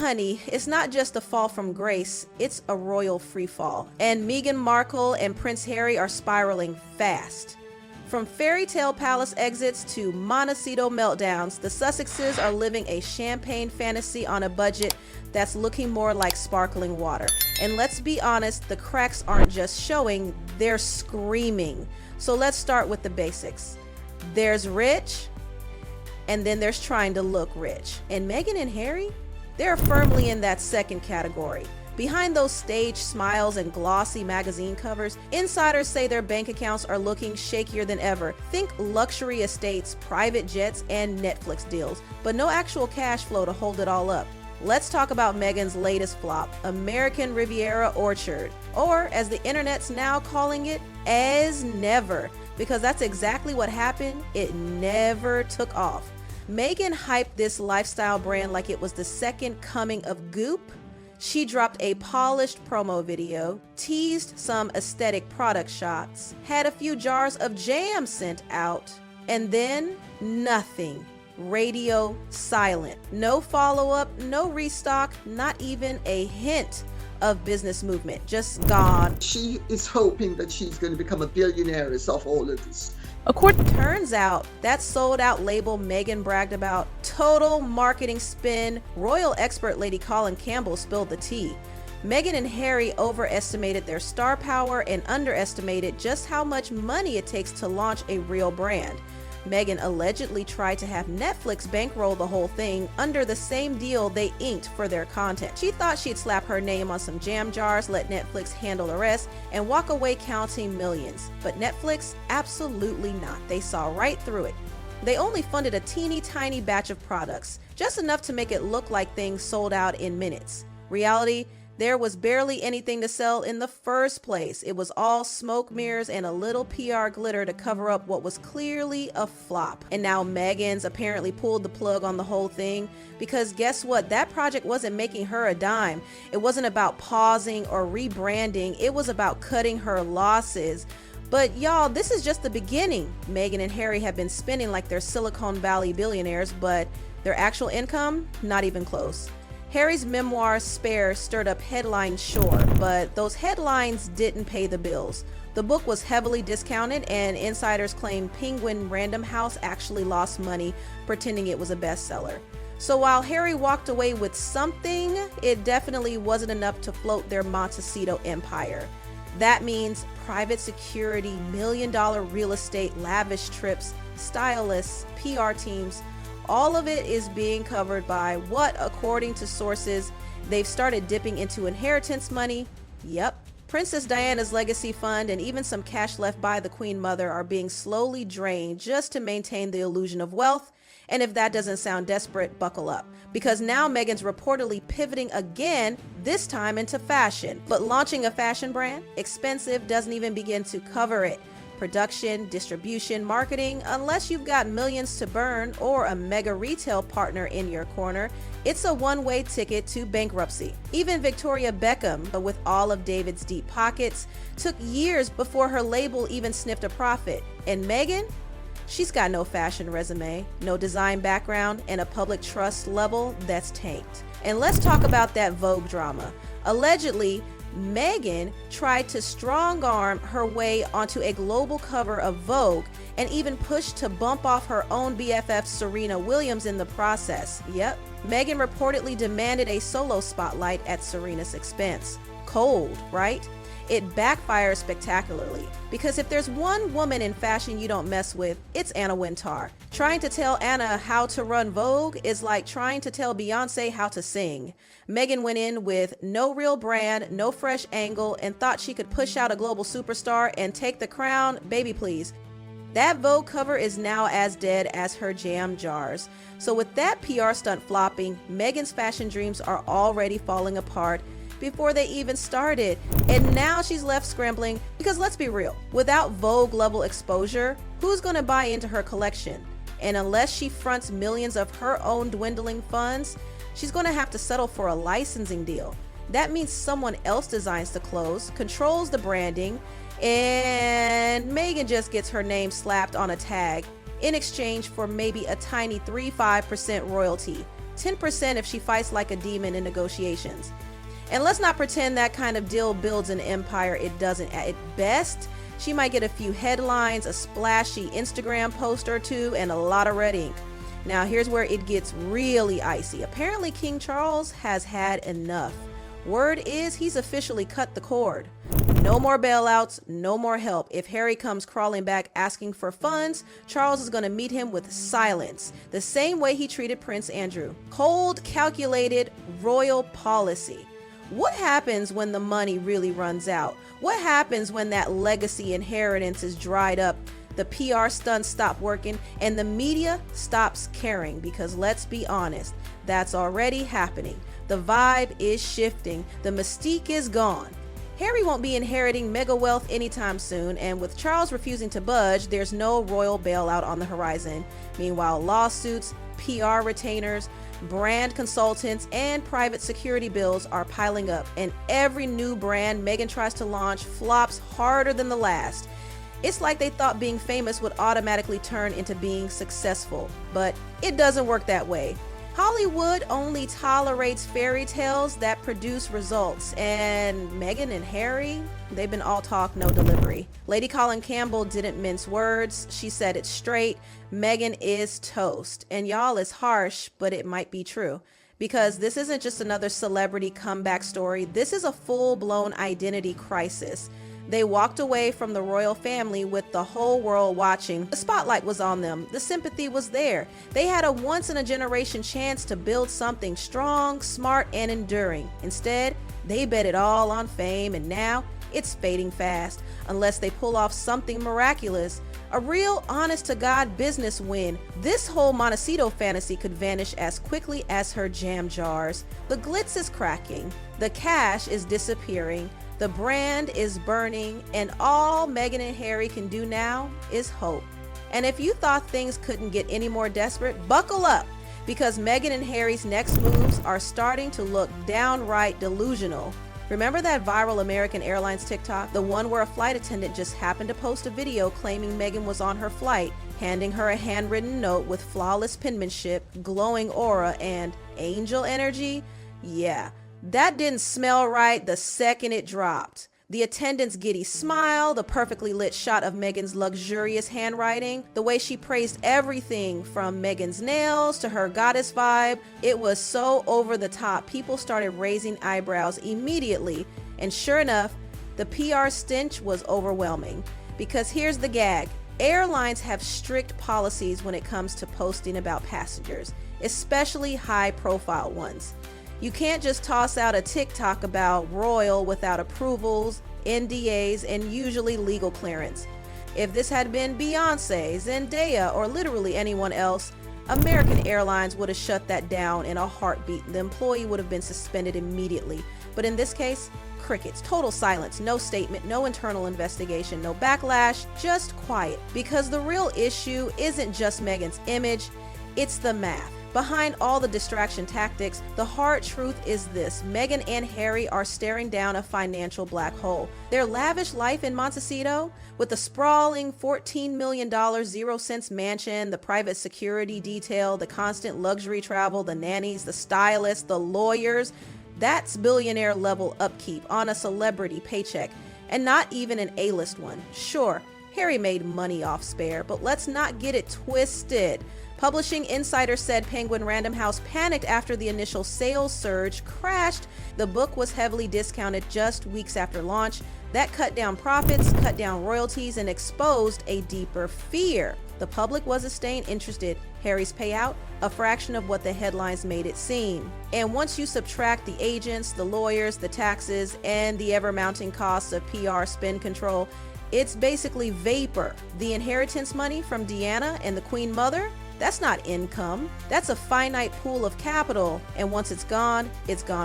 honey, it's not just a fall from grace, it's a royal freefall. And Meghan Markle and Prince Harry are spiraling fast. From fairy tale palace exits to Montecito meltdowns, the Sussexes are living a champagne fantasy on a budget that's looking more like sparkling water. And let's be honest, the cracks aren't just showing, they're screaming. So let's start with the basics. There's rich, and then there's trying to look rich. And Meghan and Harry, they're firmly in that second category. Behind those staged smiles and glossy magazine covers, insiders say their bank accounts are looking shakier than ever. Think luxury estates, private jets, and Netflix deals, but no actual cash flow to hold it all up. Let's talk about Meghan's latest flop, American Riviera Orchard, or as the internet's now calling it, as never, because that's exactly what happened. It never took off. Meghan hyped this lifestyle brand like it was the second coming of Goop. She dropped a polished promo video, teased some aesthetic product shots, had a few jars of jam sent out, and then nothing. Radio silent. No follow-up, no restock, not even a hint of business movement. Just gone. She is hoping that she's going to become a billionaire as of all of this. Turns out that sold out label Meghan bragged about, total marketing spin. Royal expert Lady Colin Campbell spilled the tea. Meghan and Harry overestimated their star power and underestimated just how much money it takes to launch a real brand. Meghan allegedly tried to have Netflix bankroll the whole thing under the same deal they inked for their content. She thought she'd slap her name on some jam jars, let Netflix handle the rest, and walk away counting millions. But Netflix, absolutely not. They saw right through it. They only funded a teeny tiny batch of products, just enough to make it look like things sold out in minutes. Reality, there was barely anything to sell in the first place. It was all smoke mirrors and a little PR glitter to cover up what was clearly a flop. And now Meghan's apparently pulled the plug on the whole thing, because guess what? That project wasn't making her a dime. It wasn't about pausing or rebranding. It was about cutting her losses. But y'all, this is just the beginning. Meghan and Harry have been spending like they're Silicon Valley billionaires, but their actual income, not even close. Harry's memoir Spare stirred up headlines, sure, but those headlines didn't pay the bills. The book was heavily discounted, and insiders claim Penguin Random House actually lost money pretending it was a bestseller. So while Harry walked away with something, it definitely wasn't enough to float their Montecito empire. That means private security, million-dollar real estate, lavish trips, stylists, PR teams. All of it is being covered by what, according to sources, they've started dipping into inheritance money. Yep. Princess Diana's legacy fund and even some cash left by the Queen Mother are being slowly drained just to maintain the illusion of wealth. And if that doesn't sound desperate, buckle up. Because now Meghan's reportedly pivoting again, this time into fashion. But launching a fashion brand, expensive, doesn't even begin to cover it. Production, distribution, marketing, unless you've got millions to burn or a mega retail partner in your corner, it's a one-way ticket to bankruptcy. Even Victoria Beckham, with all of David's deep pockets, took years before her label even sniffed a profit. And Meghan? She's got no fashion resume, no design background, and a public trust level that's tanked. And let's talk about that Vogue drama. Allegedly, Meghan tried to strong-arm her way onto a global cover of Vogue and even pushed to bump off her own BFF Serena Williams in the process. Yep, Meghan reportedly demanded a solo spotlight at Serena's expense. Cold, right? It backfires spectacularly, because if there's one woman in fashion you don't mess with, it's Anna Wintour. Trying to tell Anna how to run Vogue is like trying to tell Beyonce how to sing. Meghan went in with no real brand, no fresh angle, and thought she could push out a global superstar and take the crown. Baby, please. That Vogue cover is now as dead as her jam jars. So with that PR stunt flopping, Meghan's fashion dreams are already falling apart before they even started. And now she's left scrambling because, let's be real, without Vogue level exposure, who's gonna buy into her collection? And unless she fronts millions of her own dwindling funds, she's gonna have to settle for a licensing deal. That means someone else designs the clothes, controls the branding, and Meghan just gets her name slapped on a tag in exchange for maybe a tiny 3-5% royalty. 10% if she fights like a demon in negotiations. And let's not pretend that kind of deal builds an empire. It doesn't. At best, she might get a few headlines, a splashy Instagram post or two, and a lot of red ink. Now, here's where it gets really icy. Apparently, King Charles has had enough. Word is he's officially cut the cord. No more bailouts, no more help. If Harry comes crawling back asking for funds, Charles is going to meet him with silence, the same way he treated Prince Andrew. Cold, calculated, royal policy. What happens when the money really runs out? What happens when that legacy inheritance is dried up, the PR stunts stop working, and the media stops caring? Because let's be honest, that's already happening. The vibe is shifting. The mystique is gone. Harry won't be inheriting mega wealth anytime soon, and with Charles refusing to budge, there's no royal bailout on the horizon. Meanwhile, lawsuits, PR retainers, brand consultants, and private security bills are piling up, and every new brand Meghan tries to launch flops harder than the last. It's like they thought being famous would automatically turn into being successful, but it doesn't work that way. Hollywood only tolerates fairy tales that produce results, and Meghan and Harry, they've been all talk, no delivery. Lady Colin Campbell didn't mince words. She said it straight. Meghan is toast. And y'all, it's harsh, but it might be true. Because this isn't just another celebrity comeback story. This is a full-blown identity crisis. They walked away from the royal family with the whole world watching. The spotlight was on them. The sympathy was there. They had a once-in-a-generation chance to build something strong, smart, and enduring. Instead, they bet it all on fame, and now it's fading fast. Unless they pull off something miraculous, a real honest-to-God business win, this whole Montecito fantasy could vanish as quickly as her jam jars. The glitz is cracking. The cash is disappearing. The brand is burning, and all Meghan and Harry can do now is hope. And if you thought things couldn't get any more desperate, buckle up, because Meghan and Harry's next moves are starting to look downright delusional. Remember that viral American Airlines TikTok? The one where a flight attendant just happened to post a video claiming Meghan was on her flight, handing her a handwritten note with flawless penmanship, glowing aura, and angel energy? Yeah. That didn't smell right the second it dropped. The attendant's giddy smile, the perfectly lit shot of Meghan's luxurious handwriting, the way she praised everything from Meghan's nails to her goddess vibe. It was so over the top, people started raising eyebrows immediately. And sure enough, the PR stench was overwhelming. Because here's the gag. Airlines have strict policies when it comes to posting about passengers, especially high-profile ones. You can't just toss out a TikTok about royal without approvals, NDAs, and usually legal clearance. If this had been Beyonce, Zendaya, or literally anyone else, American Airlines would have shut that down in a heartbeat. The employee would have been suspended immediately. But in this case, crickets, total silence, no statement, no internal investigation, no backlash, just quiet. Because the real issue isn't just Meghan's image, it's the math. Behind all the distraction tactics, the hard truth is this: Meghan and Harry are staring down a financial black hole. Their lavish life in Montecito, with the sprawling $14 million 0-cents mansion, the private security detail, the constant luxury travel, the nannies, the stylists, the lawyers, that's billionaire level upkeep on a celebrity paycheck, and not even an A-list one. Sure, Harry made money off Spare, but let's not get it twisted. Publishing insider said Penguin Random House panicked after the initial sales surge crashed. The book was heavily discounted just weeks after launch. That cut down profits, cut down royalties, and exposed a deeper fear. The public wasn't staying interested. Harry's payout, a fraction of what the headlines made it seem. And once you subtract the agents, the lawyers, the taxes, and the ever-mounting costs of PR spend control, it's basically vapor. The inheritance money from Diana and the Queen Mother, that's not income. That's a finite pool of capital, and once it's gone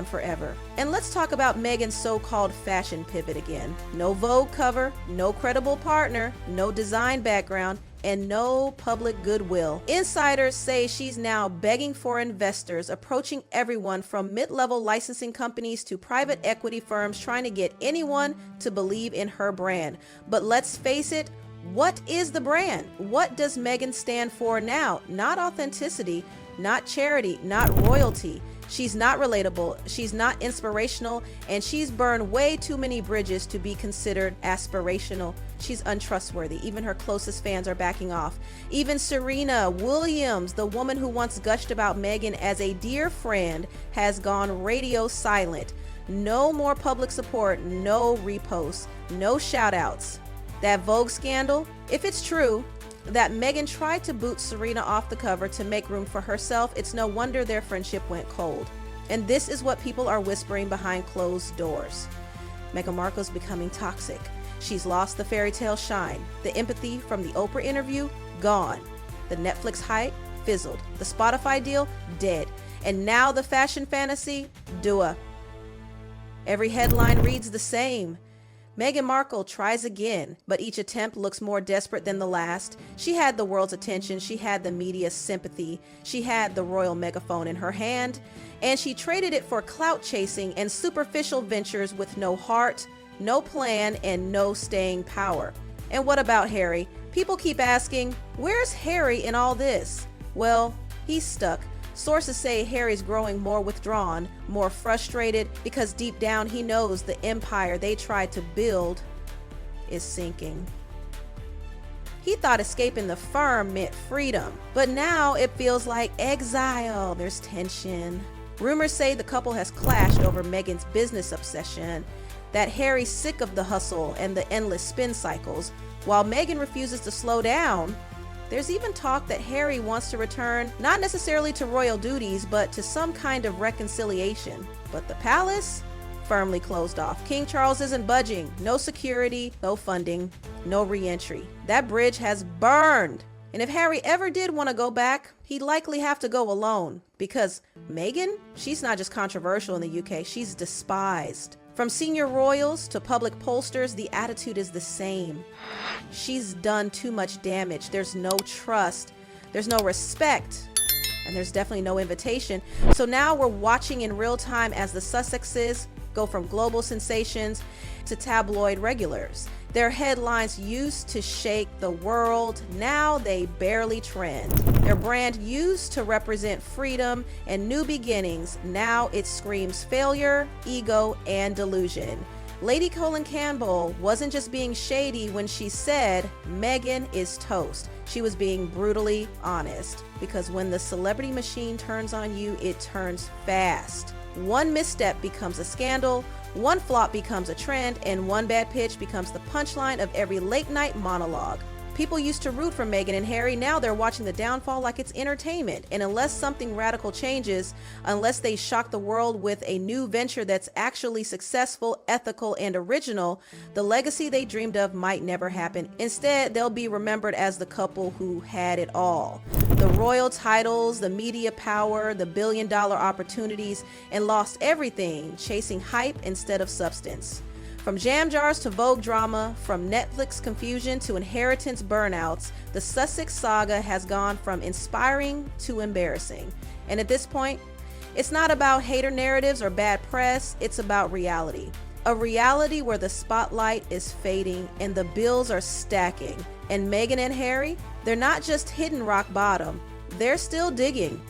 forever. And let's talk about Meghan's so-called fashion pivot again. No Vogue cover, no credible partner, no design background, and no public goodwill. Insiders say she's now begging for investors, approaching everyone from mid-level licensing companies to private equity firms, trying to get anyone to believe in her brand. But let's face it, what is the brand? What does Meghan stand for now? Not authenticity, not charity, not royalty. She's not relatable, she's not inspirational, and she's burned way too many bridges to be considered aspirational. She's untrustworthy. Even her closest fans are backing off. Even Serena Williams, the woman who once gushed about Meghan as a dear friend, has gone radio silent. No more public support, no reposts, no shout outs. That Vogue scandal, if it's true that Meghan tried to boot Serena off the cover to make room for herself, it's no wonder their friendship went cold. And this is what people are whispering behind closed doors. Meghan Markle's becoming toxic. She's lost the fairy tale shine. The empathy from the Oprah interview, gone. The Netflix hype, fizzled. The Spotify deal, dead. And now the fashion fantasy, dua. Every headline reads the same. Meghan Markle tries again, but each attempt looks more desperate than the last. She had the world's attention, she had the media's sympathy, she had the royal megaphone in her hand, and she traded it for clout chasing and superficial ventures with no heart, no plan, and no staying power. And what about Harry? People keep asking, where's Harry in all this? Well, he's stuck. Sources say Harry's growing more withdrawn, more frustrated, because deep down he knows the empire they tried to build is sinking. He thought escaping the firm meant freedom, but now it feels like exile. There's tension. Rumors say the couple has clashed over Meghan's business obsession, that Harry's sick of the hustle and the endless spin cycles, while Meghan refuses to slow down. There's even talk that Harry wants to return, not necessarily to royal duties, but to some kind of reconciliation. But the palace? Firmly closed off. King Charles isn't budging. No security, no funding, no re-entry. That bridge has burned. And if Harry ever did want to go back, he'd likely have to go alone. Because Meghan, she's not just controversial in the UK, she's despised. From senior royals to public pollsters, the attitude is the same. She's done too much damage. There's no trust. There's no respect. And there's definitely no invitation. So now we're watching in real time as the Sussexes go from global sensations to tabloid regulars. Their headlines used to shake the world, now they barely trend. Their brand used to represent freedom and new beginnings, now it screams failure, ego, and delusion. Lady Colin Campbell wasn't just being shady when she said Meghan is toast. She was being brutally honest, because when the celebrity machine turns on you, it turns fast. One misstep becomes a scandal, one flop becomes a trend, and one bad pitch becomes the punchline of every late night monologue. People used to root for Meghan and Harry, now they're watching the downfall like it's entertainment. And unless something radical changes, unless they shock the world with a new venture that's actually successful, ethical, and original, the legacy they dreamed of might never happen. Instead, they'll be remembered as the couple who had it all. The royal titles, the media power, the billion-dollar opportunities, and lost everything chasing hype instead of substance. From jam jars to Vogue drama, from Netflix confusion to inheritance burnouts, the Sussex saga has gone from inspiring to embarrassing. And at this point, it's not about hater narratives or bad press, it's about reality. A reality where the spotlight is fading and the bills are stacking. And Meghan and Harry, they're not just hitting rock bottom, they're still digging.